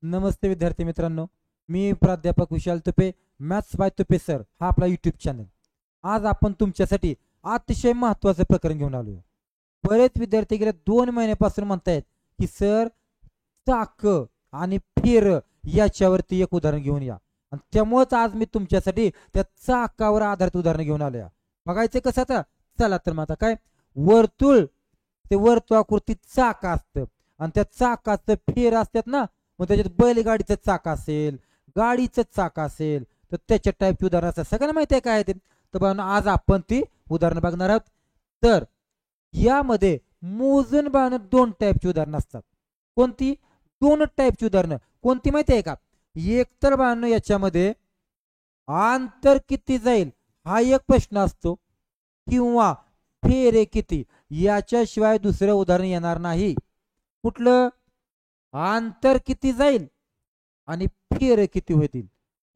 नमस्ते विद्यार्थी मित्रांनो, मी प्राध्यापक Vishal Tupe, maths by Tupe sir हा आपला यूट्यूब चॅनल. आज आपण तुमच्यासाठी अतिशय महत्त्वाचं प्रकरण घेऊन आलो. बरेच विद्यार्थी गेल्या 2 महिन्यापासून म्हणतायत की सर, चाक आणि फेर याच्यावरती एक उदाहरण घेऊन या. आणि त्यामुळेच आज मी तुमच्यासाठी त्या चाकावर आधारित उदाहरण घेऊन आलो. बघायचं कसं आता, चला तर मग आता काय, वर्तुळ ते वर्तुळाकृती चाक असतं आणि त्या चाकाचं फेर असतात ना, मग त्याच्यात बैलगाडीचं चाक असेल, गाडीचं चाक असेल, तर त्याच्या टाईपची उदाहरण असतात. सगळ्यांना माहिती आहे काय आहे ते. तर बघा आज आपण ती उदाहरणं बघणार आहोत. तर यामध्ये मोजून बघणं 2 टाईपची उदाहरणं असतात. कोणती? 2 टाईपची उदाहरणं. कोणती माहिती आहे का? एक तर बघणं याच्यामध्ये अंतर किती जाईल हा एक प्रश्न असतो, किंवा फेरे किती, याच्याशिवाय दुसरं उदाहरण येणार नाही. कुठलं? अंतर किती जाईल आणि फेर किती होतील.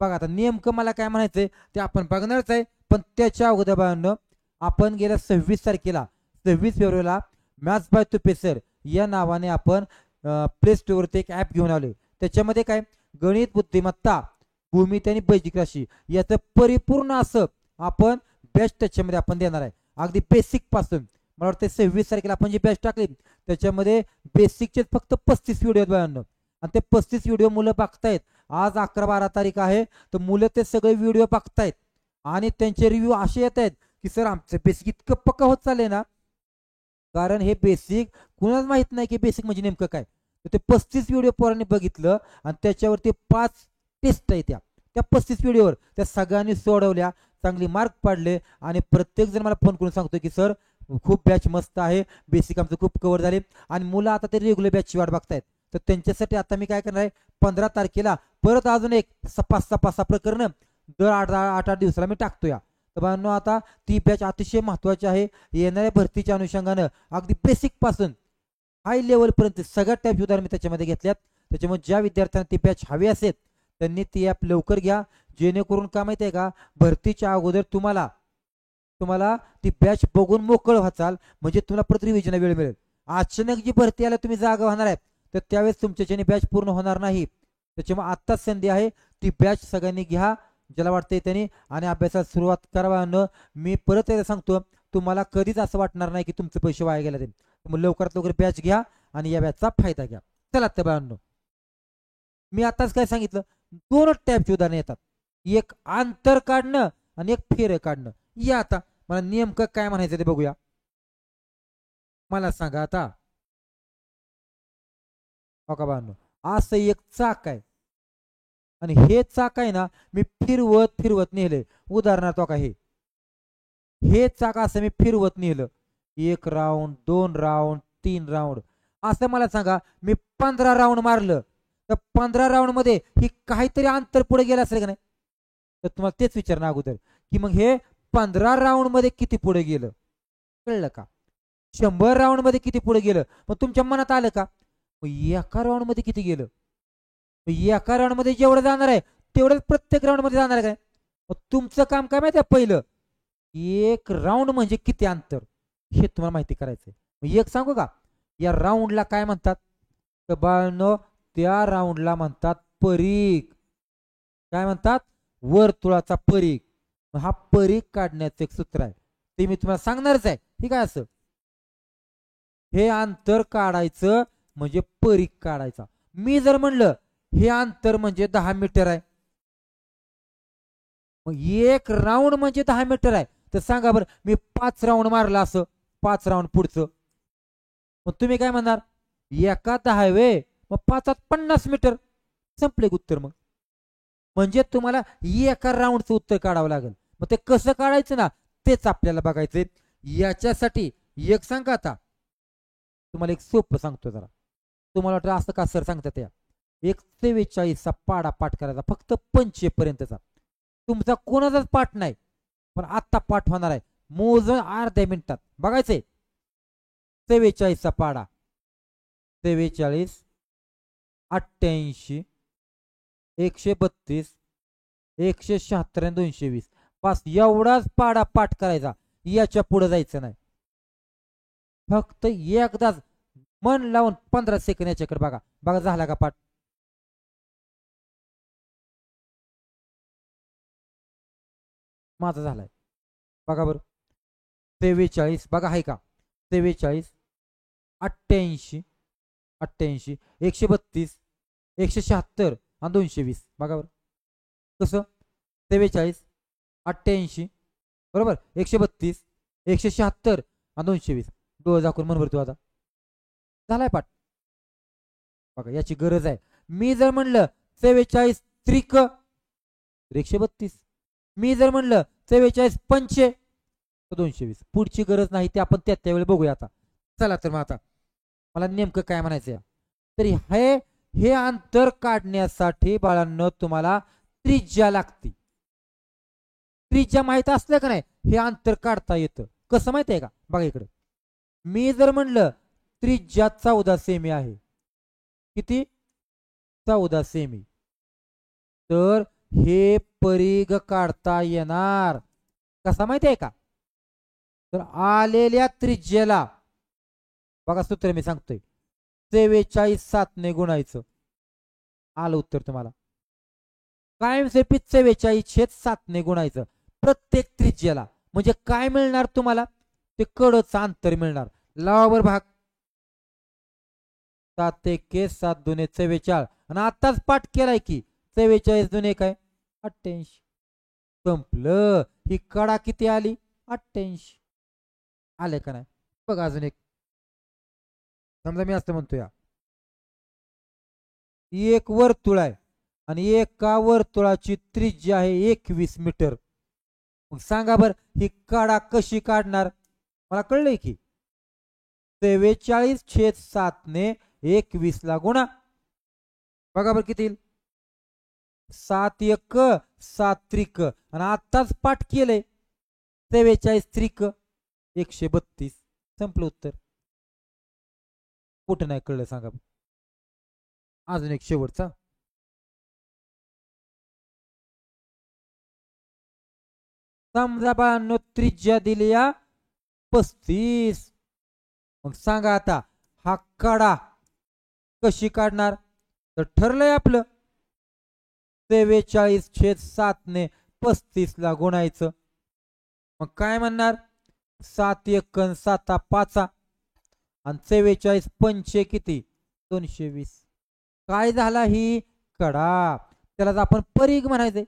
बघा आता नेमकं मला काय म्हणायचंय ते आपण बघणारच आहे. पण त्याच्या अगोदर बघांनो, आपण गेल्या 26 तारखेला 26 फेब्रुवारीला मॅथ्स बाय तुपे सर या नावाने आपण प्ले स्टोअरवरती एक ॲप घेऊन आलोय. त्याच्यामध्ये काय, गणित बुद्धिमत्ता, भूमिती आणि बैजिक राशी याचं परिपूर्ण असं आपण बॅच त्याच्यामध्ये आपण देणार आहे. अगदी बेसिक पासून मला वाटतं 26 तारखेला आपण जी बॅच टाकली त्याच्यामध्ये बेसिकचे फक्त 35 व्हिडिओ आहेत बघांनो. आणि ते 35 व्हिडिओ मुलं बघतायत. आज 11-12 तारीख आहे, तर मुलं ते सगळे व्हिडिओ बघतायत आणि त्यांचे रिव्ह्यू असे येत आहेत की सर आमचं बेसिक इतकं पक्का होत चाललंय ना. कारण हे बेसिक कुणाच माहित नाही की बेसिक म्हणजे नेमकं काय. तर ते 35 व्हिडिओ पोरांनी बघितलं आणि त्याच्यावरती 5 टेस्ट आहेत. त्या 35 व्हिडिओवर त्या सगळ्यांनी सोडवल्या, चांगली मार्क पाडले आणि प्रत्येक जण मला फोन करून सांगतो की सर खूप बॅच मस्त आहे, बेसिक आमचं खूप कव्हर झाले आणि मुलं आता ते रेग्युलर बॅचची वाट बघतायत. तर त्यांच्यासाठी आता मी काय करणार आहे, 15 तारखेला परत अजून एक 5-6 प्रकरण दर 8-8 दिवसाला मी टाकतो. तर बाळांनो, आता ती बॅच अतिशय महत्वाची आहे. येणाऱ्या भरतीच्या अनुषंगानं अगदी बेसिक पासून हाय लेवल पर्यंत सगळ्या टाईपची उदाहरण मी त्याच्यामध्ये घेतल्यात. त्याच्यामुळे ज्या विद्यार्थ्यांना ती बॅच हवी असेल त्यांनी ती ॲप लवकर घ्या, जेणेकरून काय माहिती आहे का, भरतीच्या अगोदर तुम्हाला तुम्हाला ती बॅच बघून मोकळ व्हाचाल, म्हणजे तुम्हाला परत रिव्हिजन वेळ मिळेल. अचानक जी भरती आल्या तुम्ही जागा होणार आहे, तर त्यावेळेस तुमच्याच्याने बॅच पूर्ण होणार नाही. त्याच्यामुळे आत्ताच संधी आहे, ती बॅच सगळ्यांनी घ्या ज्याला वाटतंय त्यांनी, आणि अभ्यासाला सुरुवात करावं. मी परत एकदा सांगतो, तुम्हाला कधीच असं वाटणार नाही की तुमचे पैसे वाया गेले ते. मग लवकरात लवकर बॅच घ्या आणि या बॅचचा फायदा घ्या. चला तर बाळांनो, मी आताच काय सांगितलं, 2 टाईपची उदाहरणं येतात. एक अंतर काढणं आणि एक फेर काढणं. या आता मला नेमकं काय म्हणायचं ते बघूया. मला सांगा आता. हो का बाळांनो, असं एक चाक आहे आणि हे चाक आहे ना, मी फिरवत फिरवत नेले. उदाहरणार्थ हो का, हे हे चाक असं मी फिरवत नेलं. 1 राऊंड, 2 राऊंड, 3 राऊंड, असं मला सांगा मी 15 राऊंड मारलं, तर 15 राऊंड मध्ये ही काहीतरी अंतर पुढे गेलं असेल का नाही. तर तुम्हाला तेच विचारणं अगोदर की मग हे 15 राऊंड मध्ये किती पुढे गेलं, कळलं का? 100 राऊंड मध्ये किती पुढे गेलं, मग तुमच्या मनात आलं का? मग एका राऊंड मध्ये किती गेलं, एका राऊंड मध्ये जेवढं जाणार आहे तेवढंच प्रत्येक राऊंड मध्ये जाणार आहे काय? मग तुमचं काम काय माहिती आहे, पहिलं एक राऊंड म्हणजे किती अंतर हे तुम्हाला माहिती करायचंय. मग एक सांगू का, या राऊंडला काय म्हणतात? तर बाळनो, त्या राऊंडला म्हणतात परीघ. काय म्हणतात? वर्तुळाचा परीघ. हा परीघ काढण्याचं एक सूत्र आहे, ते मी तुम्हाला सांगणारच आहे. ठीक आहे, असं हे अंतर काढायचं म्हणजे परीघ काढायचा. मी जर म्हणलं हे अंतर म्हणजे 10 मीटर आहे, मग एक राऊंड म्हणजे 10 मीटर आहे, तर सांगा बरं मी 5 राऊंड मारला असं, 5 राऊंड पुढचं, मग तुम्ही काय म्हणणार? एकात हायवे, मग 5-50 मीटर. संपले उत्तर. मग म्हणजे तुम्हाला एका राऊंडचं उत्तर काढावं लागेल. मग ते कसं काढायचं ना, तेच आपल्याला बघायचंय. याच्यासाठी एक सांगा आता, तुम्हाला एक सोपं सांगतो जरा. तुम्हाला वाटतं असं का सर सांगतात, या एक 44चा पाडा पाठ करायचा फक्त 5पर्यंतचा. तुमचा कोणाचाच पाठ नाही, पण आत्ता पाठ होणार आहे, मोजून अर्ध्या मिनिटात बघायचंय. 44चा पाडा, 44, 88, 132, 176 आणि 220, बस एवढाच पाडा पाठ करायचा. याच्या पुढे जायचं नाही. फक्त एकदाच मन लावून 15 सेकंद याच्याकडे बघा. बघा झाला का पाठ? माझा झालाय. बघा बरं 43 बघा आहे का 43 88 88 132 176 आणि 220 बघा बरं कसं 43 88 बरोबर 132 176 आणि 220 डोळे झाकून मन भरतो आता झालाय पाठ. बघा याची गरज आहे. मी जर म्हणलं 44 त्रिक 132 मी जर म्हणलं 44 पंचे 220 पुढची गरज नाही ते आपण त्यावेळी बघूया आता. चला तर मग आता मला नेमकं काय म्हणायचं तरी हे अंतर काढण्यासाठी बाळांनो तुम्हाला त्रिज्या लागते. त्रिज्या माहित असलं का नाही हे अंतर काढता येतं. कसं माहित आहे का बघा इकडे मी जर म्हणलं त्रिज्या 14 सेमी आहे किती 14 सेमी तर हे परिघ काढता येणार कसा माहिती आहे का तर आलेल्या त्रिज्येला बघा सूत्र मी सांगतोय 44 7 गुणायचं आलं उत्तर तुम्हाला. कायमस्वरूपी 44/7 गुणायचं प्रत्येक त्रिज्येला म्हणजे काय मिळणार तुम्हाला ते कडचं अंतर मिळणार. लावा भाग 7 1 7 2 44 आणि आताच पाठ केलाय की 44 2 काय 88 संपलं. ही कडा किती आली 88 आले का नाही. बघा अजून एक समजा मी असं म्हणतो या एक वर्तुळ आहे आणि एका वर्तुळाची त्रिज्या आहे 21 मीटर. मग सांगा बर ही कडा कशी काढणार मला कळलंय की 44/7 ने 21 ला गुणा बघा बर किती 7 1 7 त्रिक आणि आताच पाठ केलंय 44 त्रिक 132 संपलं उत्तर. कुठं नाही कळलं सांगा. अजून एक शेवटचा समजा बाळांनो त्रिज्या दिली या 35 मग सांगा आता हा कडा कशी काढणार तर ठरलंय आपलं 44/7 ने 35 ला गुणायचं. मग काय म्हणणार 7 1 7 5 आणि 44 पंचे किती 220 काय झाला ही कडा त्याला आपण परिघ म्हणायचंय.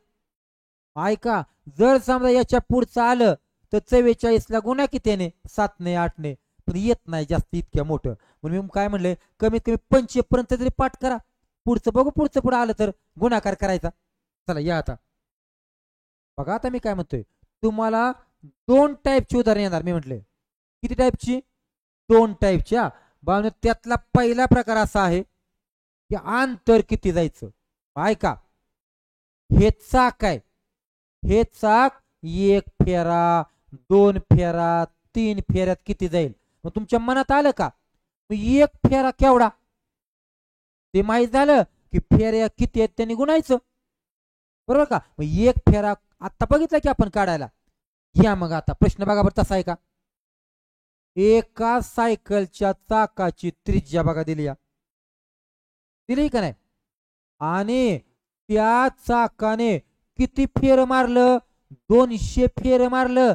ऐका जर समजा याच्या पुढचं आलं तर 44 ला गुणा कितीने 7 ने 8 ने पण येत नाही जास्त इतक्या मोठं म्हणून मी काय म्हणलंय कमीत कमी 25 पर्यंत तरी पाठ करा. पुढचं बघू पुढचं पुढे आलं तर गुणाकार करायचा. चला या आता बघा आता मी काय म्हणतोय तुम्हाला 2 टाईपची उदाहरण येणार. मी म्हटले किती टाईपची 2 टाईपच्या बाळांनो त्यातला पहिला प्रकार असा आहे की अंतर किती जायचं. ऐका हे चाक आहे हे चाक 1 फेरा 2 फेरा 3 फेऱ्यात किती जाईल मग तुमच्या मनात आलं का 1 फेरा केवढा ते माहित झालं की फेऱ्या किती आहेत त्यांनी गुणायचं बरोबर का. मग 1 फेरा आता बघितलं की आपण काढायला या. मग आता प्रश्न बघा बरं तसा आहे का एका सायकलच्या चाकाची त्रिज्या बघा दिली का नाही आणि त्या चाकाने किती फेर मारलं 200 फेर मारलं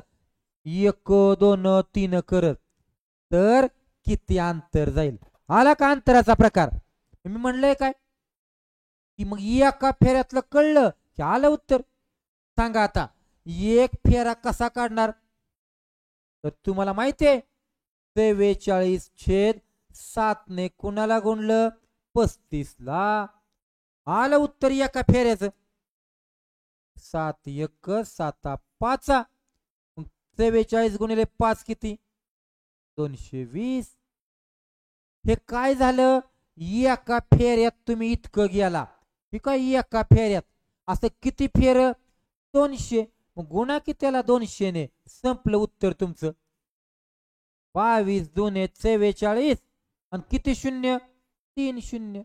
1 2 3 करत तर किती अंतर जाईल. आला का अंतराचा प्रकार मी म्हणलंय काय की मग एका फेऱ्यातलं कळलं की आलं उत्तर. सांगा आता 1 फेरा कसा काढणार तर तुम्हाला माहितीये 44/7 ने कुणाला गुणलं 35 ला आलं उत्तर एका फेऱ्याचं 7 1 7 5 44 गुणिले 5 किती 220. हे काय झालं एका फेऱ्यात तुम्ही इतकं गेला हे काय एका फेऱ्यात असं किती फेर 200 मग गुणा कितीला 200 ने संपलं उत्तर तुमचं 22 2 44 आणि किती 0 3 0.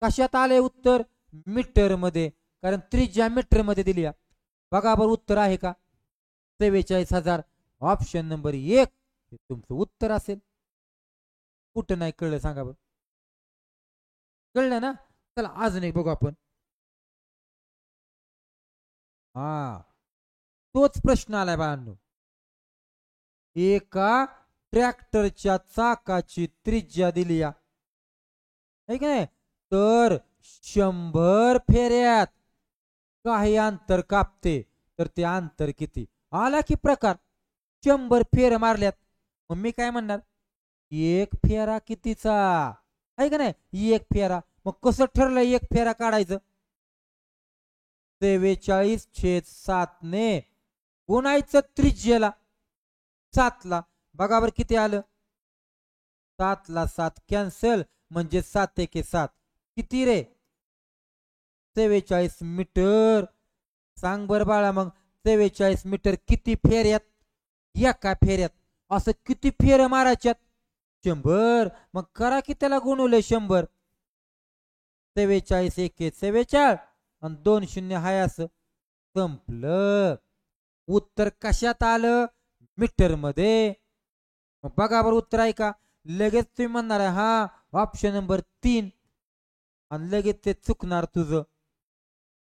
कशात आले उत्तर मीटर मध्ये कारण त्रिज्या मीटर मध्ये दिली. बघा बरं उत्तर आहे का 44,000 ऑप्शन नंबर 1 हे तुमचं उत्तर असेल. कुठं नाही कळलं सांगा बरं कळलं ना. चला अजून एक बघू आपण. हा तोच प्रश्न आलाय बाळांनो. एका ट्रॅक्टरच्या चाकाची त्रिज्या दिली आहे की नाही, तर 100 फेऱ्यात काही अंतर कापते, तर ते अंतर किती? आला की प्रकार. 100 फेऱ्या मारल्यात. मग मी काय म्हणणार, एक फेरा कितीचा आहे का नाही, एक फेरा. मग कसं ठरलं एक फेरा काढायचं? 44/7 ने गुणायचं त्रिज्येला 7 ला. बघा बरं किती आलं, 7 ला 7 कॅन्सल, म्हणजे 7 एके 7 किती रे, 44 मीटर. सांग बर बाळा, मग 44 मीटर किती फेऱ्यात? एका फेऱ्यात. असं किती फेऱ्या मारायच्यात? 100. मग करा की त्याला गुणवले 100. 44 एके 44 आणि 2 शून्य हाय, असं संपलं. उत्तर कशात आलं? मीटर मध्ये. मग बघा बरं उत्तर आहे का? लगेच तुम्ही म्हणणार आहे हा ऑप्शन नंबर 3, आणि लगेच ते चुकणार तुझं.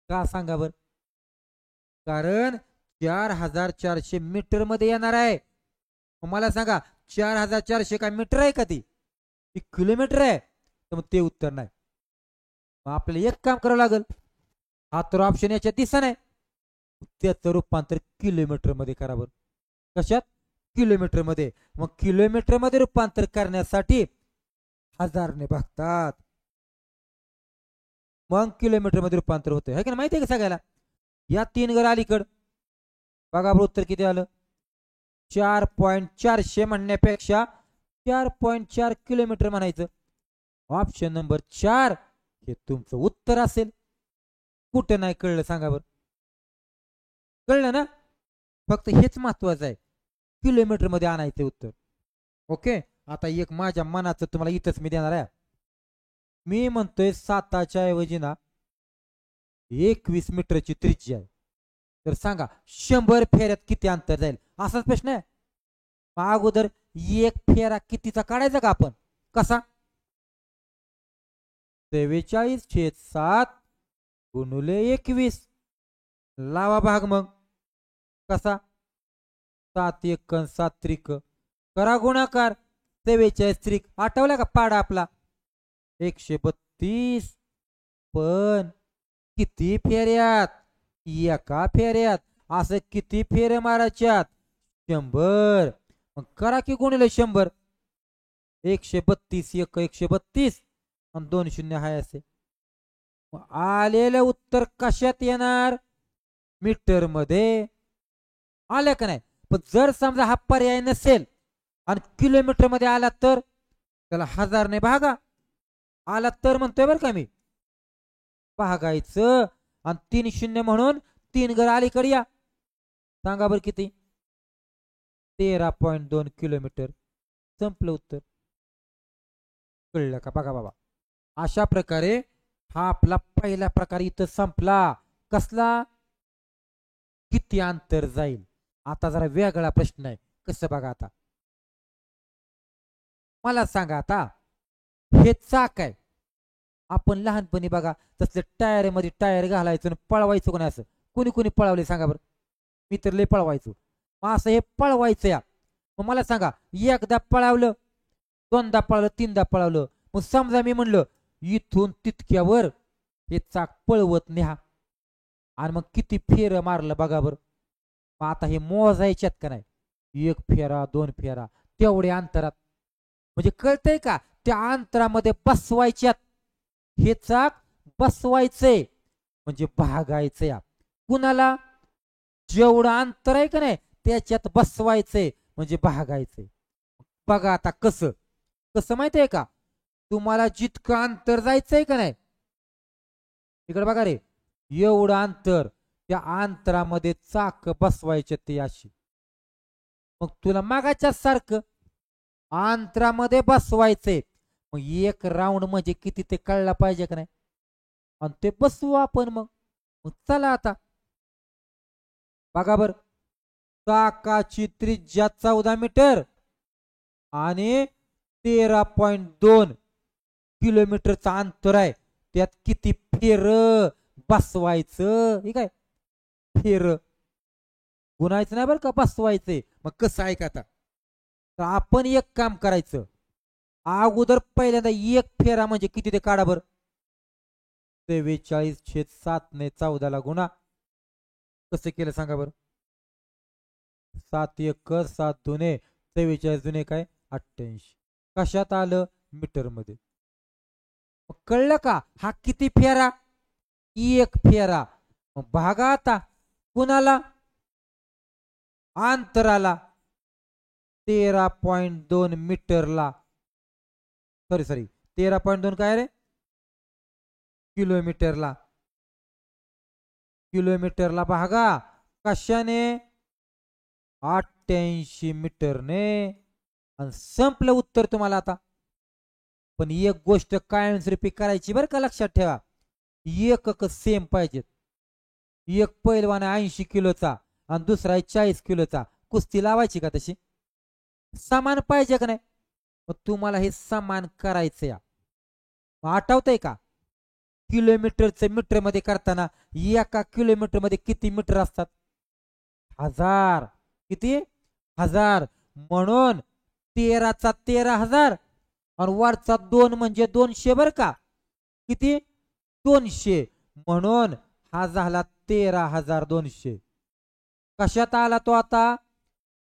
का सांगा बर? कारण 4400 मीटर मध्ये येणार आहे. मला सांगा, 4400 काय मीटर आहे का? ती किलोमीटर आहे. तर मग ते उत्तर नाही. मग आपल्याला एक काम करावं लागेल, हा तर ऑप्शन याच्यात दिसा नाही, त्याचं रूपांतर किलोमीटर मध्ये करा बरं. कशात? किलोमीटर मध्ये. मग किलोमीटर मध्ये रूपांतर करण्यासाठी 1000 ने भागतात, मग किलोमीटर मध्ये रूपांतर होतं, है का? माहिती आहे का सगळ्याला? या 3 घर अलीकड. बघा बरं उत्तर किती आलं. 4.400 म्हणण्यापेक्षा 4.4 किलोमीटर म्हणायचं. ऑप्शन नंबर 4 हे तुमचं उत्तर असेल. कुठं नाही कळलं सांगा बरं? कळलं ना? फक्त हेच महत्वाचं आहे, किलोमीटर मध्ये आणायचं उत्तर. ओके. आता एक माझ्या मनाचं तुम्हाला इथंच मी देणार आहे. मी म्हणतोय 7च्या ऐवजी ना 21 मीटरची त्रिज्या आहे, तर सांगा 100 फेऱ्यात किती अंतर जाईल? असाच प्रश्न आहे. अगोदर एक फेरा कितीचा काढायचा का आपण? कसा? 43/7 गुणुले 21. लावा भाग. मग कसा? 7 एक 7 त्रिक, करा गुणाकार. 43 त्रिक आठवला का पाडा आपला? 132. पण किती फेऱ्यात? एका फेऱ्यात. असं किती फेऱ्या मारायच्यात? 100. मग करा की गुणिले 100. 132 एक 132 आणि 2 शून्य हाय असे. आलेलं उत्तर कशात येणार? मीटर मध्ये. आलं का नाही? पण जर समजा हा पर्याय नसेल आणि किलोमीटर मध्ये आला, तर त्याला 1000 ने भागा. आला तर म्हणतोय बरं का मी, भागायचं आणि 3 शून्य म्हणून 3 घर अलीकडे या. सांगा बरं किती? 13.2 किलोमीटर. संपलं उत्तर. कळलं का? बघा बाबा, अशा प्रकारे हा आपला पहिला प्रकार इथं संपला. कसला? किती अंतर जाईल. आता जरा वेगळा प्रश्न आहे. कसं बघा आता, मला सांगा, आता हे चाक आहे. आपण लहानपणी बघा तसले टायर मध्ये टायर घालायचं आणि पळवायचं. कोणी असं कोणी कोणी पळवले सांगा बरं? मी तर लय पळवायचो. मग असं हे पळवायचं या. मग मला सांगा, एकदा पळवलं, दोनदा पळवलं, तीनदा पळवलं, मग समजा मी म्हणलं इथून तितक्यावर हे चाक पळवत न्या, आणि मग किती फेर मारलं बघा बरं. मग आता हे मोजायच्यात का नाही? 1 फेरा 2 फेरा तेवढ्या अंतरात. म्हणजे कळतंय का? त्या अंतरामध्ये बसवायच्यात. हे चाक बसवायचंय म्हणजे भागायचं या. कुणाला? जेवढं अंतर आहे का नाही त्याच्यात बसवायचंय म्हणजे भागायचंय. बघा आता कसं कसं माहितीये का? तुम्हाला जितकं अंतर जायचंय का नाही, इकडे बघा रे, एवढं अंतर, त्या अंतरामध्ये चाक बसवायचे ते अशी. मग तुला मागाच्या सारखं अंतरामध्ये बसवायचंय. मग एक राऊंड म्हणजे किती ते कळला पाहिजे का नाही? आणि ते बसवू आपण. मग मग चला आता बघा बर, चाकाची त्रिज्या 14 मीटर आणि 13.2 किलोमीटरचा अंतर आहे. त्यात किती फेर बसवायचं? ठीक आहे, फेर गुणायचं नाही बरं का, बसवायचंय. मग कसं आहे का आता, तर आपण एक काम करायचं. अगोदर पहिल्यांदा एक फेरा म्हणजे किती ते काढा बरं. 43/7 ने 14 गुणा. कसं केलं सांगा बरं. 7 1 7 2 44 2 काय 88. कशात आलं, मीटर मध्ये. कळलं का, हा किती फेरा, एक फेरा. मग भागा आता कुणाला, अंतराला. 13.2 मीटरला, सॉरी 13.2 काय रे, किलोमीटरला. किलोमीटरला भागा कशाने, 88 मीटरने. आणि संपलं उत्तर तुम्हाला आता. पण एक गोष्ट कायमस्वरूपी करायची बरं का, लक्षात ठेवा. एकक सेम पाहिजेत. एक पैलवान 80 किलोचा आणि दुसरा 40 किलोचा, कुस्ती लावायची का तशी, समान पाहिजे का नाही. मग तुम्हाला हे समान करायचं या. आठवतंय का, किलोमीटरचं मीटर मध्ये करताना एका किलोमीटर मध्ये किती मीटर असतात, 1000. किती, 1000. म्हणून 13चा 13,000 आणि वरचा 2 म्हणजे 200 बर का. किती, 200. म्हणून हा झाला 13,200. कशात आला तो आता,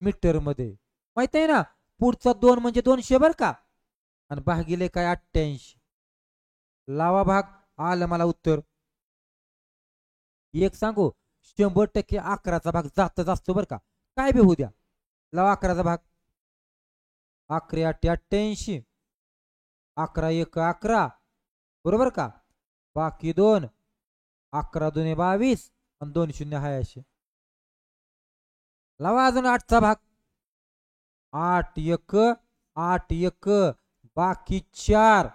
मीटर मध्ये. माहित आहे ना, पुढचा 2 म्हणजे 200 बर का, आणि भागिले काय 88. लावा भाग, आलं मला उत्तर. एक सांगू, 100% 11चा भाग जातच असतो बर का, काय बी होऊ द्या. लावा 11चा भाग. 11 8 88, 11 1 11, बरोबर का. बाकी 2, 11 2 22 आणि 2 0 86. लावा अजून 8चा भाग. 8 1 8 1, बाकी 4,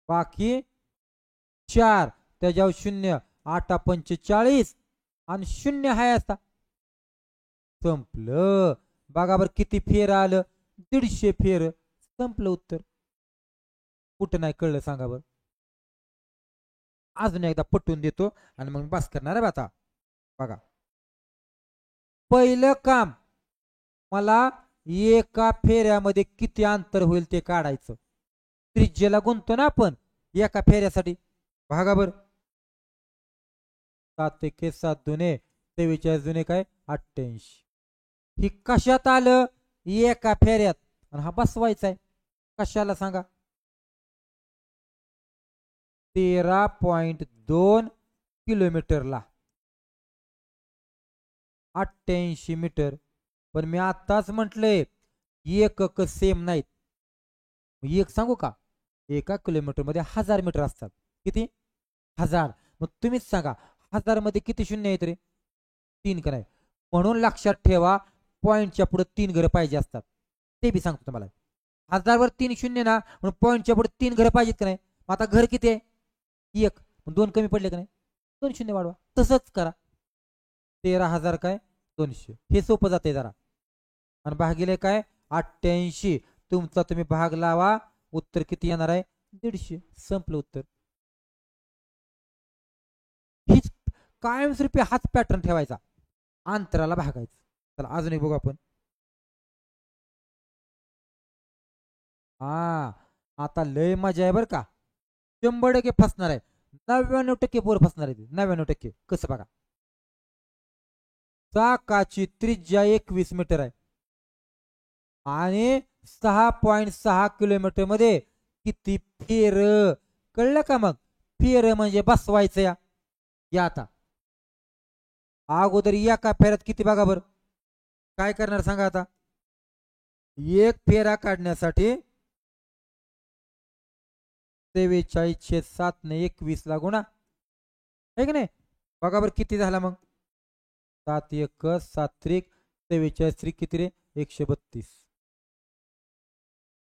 बाकी 4, त्याच्यावर 0, 8 5 40 आणि 0 हाय असता. संपलं. बघा बरं किती फेर आलं, 150 फेर. संपलं उत्तर. कुठं नाही कळलं सांगा बरं. अजून एकदा पटवून देतो आणि मग बस करणार आहे आता. बघा, पहिलं काम, मला एका फेऱ्यामध्ये किती अंतर होईल ते काढायचं. त्रिज्येला गुंततो ना आपण एका फेऱ्यासाठी. भागा बर. 7 1 7 2 43 2 काय 88. ही कशात आलं, एका फेऱ्यात. आणि हा बसवायचा आहे कशाला सांगा, 13.2 किलोमीटरला 88 मीटर. पण मी आताच म्हटलंय एकक सेम नाहीत. एक सांगू का, एका किलोमीटर मध्ये 1000 मीटर असतात. किती, 1000. मग तुम्हीच सांगा 1000 मध्ये किती शून्य आहेत रे, 3 का नाही. म्हणून लक्षात ठेवा, पॉईंटच्या पुढे 3 घरं पाहिजे असतात. ते बी सांगतो तुम्हाला. 1000 वर 3 शून्य ना, म्हणून पॉईंटच्या पुढे 3 घरं पाहिजेत का नाही. आता घर किती आहे, 1. 2 कमी पडले का नाही, 2 शून्य वाढवा. तसंच करा. 13,000 काय 200. हे सोपं जाते जरा. आणि भागिले काय 88. तुमचा तुम्ही भाग लावा, उत्तर किती येणार आहे, 150. संपलं उत्तर. हीच कायमस्वरूपी हाच पॅटर्न ठेवायचा, अंतराला भागायचं. चला अजून एक बघू आपण. हा, आता लय मजा आहे बर का. 100% फसणार आहे, 99% पोर फसणार आहे. 99%. कसं बघा, चाकाची त्रिज्या 21 मीटर आहे आणि 6.6 किलोमीटर मध्ये किती फेर. कळलं का. मग फेर म्हणजे बसवायचं या. या आता अगोदर एका फेऱ्यात किती बघा बर. काय करणार सांगा आता, एक फेरा काढण्यासाठी 43/7 ने 21 ला गुणा, आहे की नाही. बघा बर किती झाला मग, 7 1 7 3 43 3 किती रे, 132.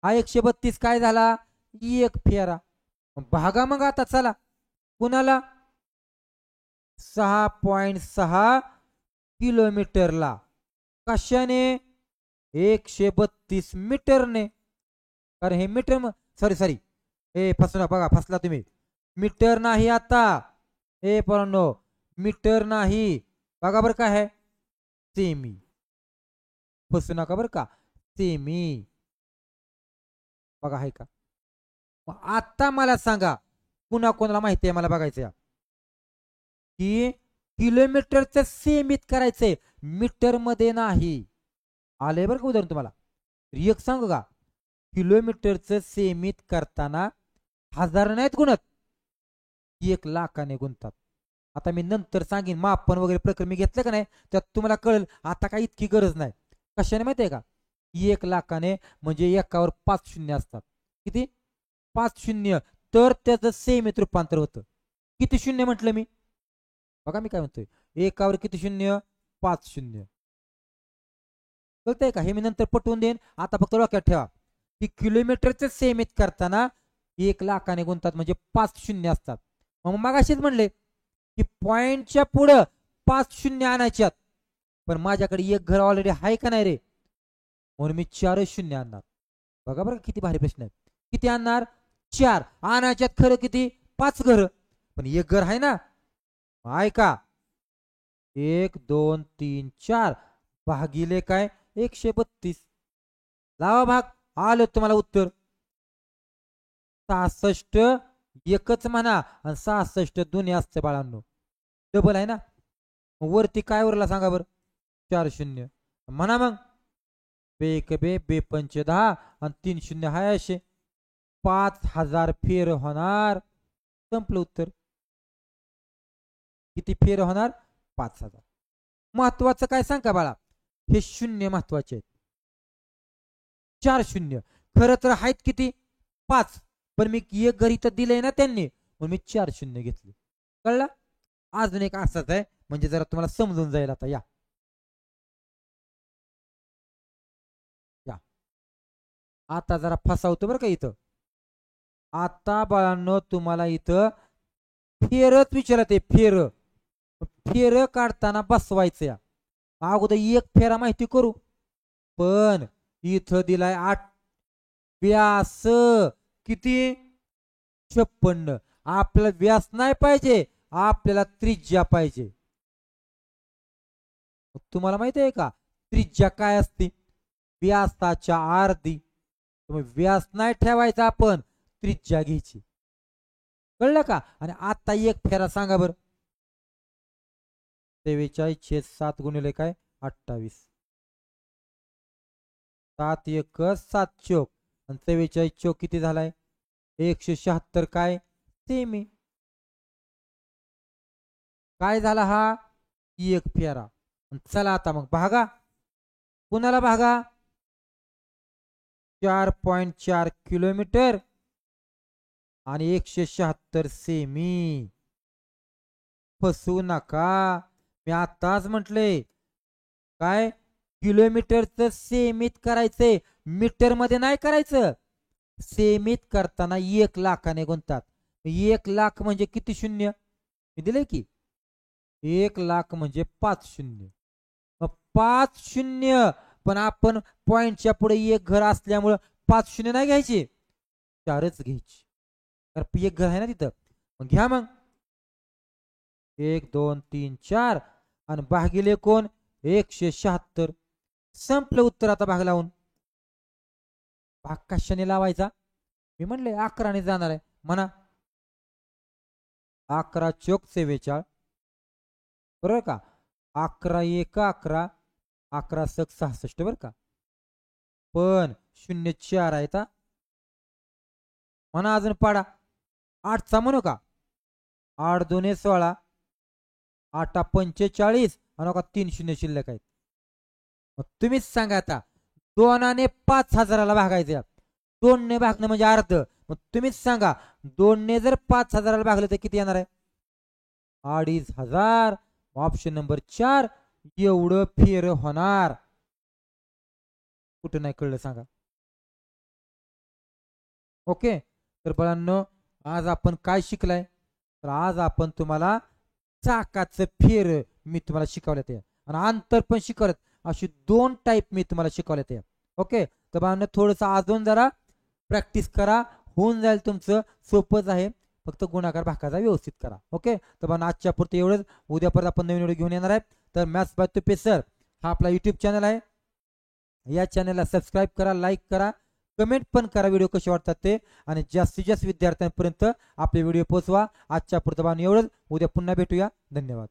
हा 132 काय झाला, एक फेरा. भागा मग आता चला कुणाला, 6.6 किलोमीटरला. कशाने, 132 मीटरने. कारण हे मीटर, सॉरी हे फसला बघा, फसला तुम्ही. मीटर नाही आता, हे पोरांनो मीटर नाही. बघा बरं काय आहे, सेमी. फसू नका बरं का, सेमी. बघा आहे का. आता मला सांगा, पुन्हा कोणाला माहिती आहे मला बघायचं की किलोमीटरचं सेमीत करायचंय, मीटर मध्ये नाही. आलंय बरं का उदाहरण तुम्हाला. एक सांगू का, किलोमीटरचं सेमीत करताना हजार नाहीत गुणत, 1,00,000 गुंतात. आता मी नंतर सांगेन मापन वगैरे प्रकरण मी घेतलं का नाही, त्यात तुम्हाला कळेल. आता काही इतकी गरज नाही. कशाने माहितीये का, 1,00,000 म्हणजे एकावर 5 शून्य असतात. किती? 5 शून्य. तर त्याचं सेमीत रूपांतर होतं. किती शून्य म्हटलं मी? बघा मी काय म्हणतोय, एकावर किती शून्य? 5 शून्य. कळतंय का? हे मी नंतर पटवून देईन. आता फक्त डोक्यात ठेवा की किलोमीटरचे सेमीत करताना 1,00,000 गुणतात म्हणजे 5 शून्य असतात. मग असेच म्हणले की पॉइंटच्या पुढं 5 शून्य आणायच्यात, पण माझ्याकडे एक घर ऑलरेडी आहे का नाही रे, म्हणून मी 4 शून्य आणणार. बघा बरं किती भारी प्रश्न आहे. किती आणणार? 4 आणायच्यात. खरं किती? 5 घर, पण एक घर आहे ना. ऐका, 1 2 3 4 भागिले काय? 132. लावा भाग. आलं तुम्हाला उत्तर 66. एकच म्हणा आणि 66 दोन्ही असते बाळांनो, डबल आहे ना. वरती काय उरला सांगा बरं? 4 शून्य म्हणा. मग बे बे बे 5 10 आणि 3 शून्य हाय असे 5,000 फेर होणार. संपलं उत्तर. किती फेर होणार? 5,000. महत्वाचं काय सांगा बाळा, हे शून्य महत्वाचे आहेत. 4 शून्य खरं तर आहेत किती? 5, पण मी एक घरी तर दिलंय ना त्यांनी, म्हणून मी 4 शून्य घेतले. कळलं? अजून एक असाच आहे, म्हणजे जरा तुम्हाला समजून जाईल. आता या आता जरा फसावतो बरं का इथं. आता बाळांनो तुम्हाला इथं फेरच विचारते. फेर काढताना बसवायचं या अगोदर एक फेरा माहिती करू. पण इथं दिलाय 8 व्यास किती? 56. आपल्याला व्यास नाही पाहिजे, आपल्याला त्रिज्या पाहिजे. तुम्हाला माहिती आहे का त्रिज्या काय असते? व्यासाच्या अर्धी. व्यास नाही ठेवायचा, आपण त्रिज्या घ्यायची. कळलं का? आणि आता एक फेरा सांगा बर. 43/7 गुणिले काय? 28. 7 1 7 चोक आणि 44 चोक किती झालाय? 176. काय? सेमी. काय झाला हा? एक फेरा. चला आता मग भागा. कुणाला भागा? 4.4 किलोमीटर आणि 176 सेमी. फसू नका, मी आताच म्हटले काय, किलोमीटरचं सेमीत करायचंय, मीटर मध्ये नाही करायचं. सेमीत करताना 1,00,000 गुणतात. 1,00,000 म्हणजे किती शून्य? मी दिले की 1,00,000 म्हणजे 5 शून्य. 5 शून्य, पण आपण पॉइंटच्या पुढे एक घर असल्यामुळं 5 शून्य नाही घ्यायचे, 4च घ्यायची. तर एक घर आहे ना तिथं. मग घ्या मग 1 2 3 4 आणि भागिले कोण? 176. संपलं उत्तर. आता भाग लावून. भाग कशाने लावायचा? मी म्हणले 11ने जाणार आहे म्हणा. 11 चोक 44. बरोबर का? 11 1 11, 11 सक 66. बरं का? पण 0 4 आहे का म्हणा. अजून पाडा 8चा म्हणू का? 8 2 16, 8 45 आणि 3 शून्य शिल्लक आहेत. मग तुम्हीच सांगा आता, 2ने 5,000ला भागायचं. 2ने भागणं म्हणजे अर्ध. मग तुम्हीच सांगा, 2ने जर 5,000ला भागलं तर किती येणार आहे? 2,500. ऑप्शन नंबर 4 एवढं फेर होणार. कुठं नाही कळलं सांगा. ओके. तर बाळांनो, आज आपण काय शिकलाय? तर आज आपण तुम्हाला चाकाचं फेर मी तुम्हाला शिकवलं ते, आणि अंतर पण शिकवलं. अशी 2 टाईप मी तुम्हाला शिकवले ते. ओके. तर बाळांनो थोडंसं अजून जरा प्रॅक्टिस करा, होऊन जाईल तुमचं. सोपंच आहे, फक्त गुणाकार भागाकार व्यवस्थित करा. ओके. तर बाळांनो आजच्या पुरते एवढंच. उद्या परत आपण नवीन व्हिडिओ घेऊन येणार आहे. तर मॅथ्स बाय तुपे सर हा आपला यूट्यूब चॅनल आहे. या चॅनलला सबस्क्राईब करा, लाईक करा, कमेंट पण करा व्हिडिओ कसे वाटतात ते, आणि जास्तीत जास्त विद्यार्थ्यांपर्यंत आपले व्हिडिओ पोहोचवा. आजच्या पुरतं एवढंच. उद्या पुन्हा भेटूया. धन्यवाद.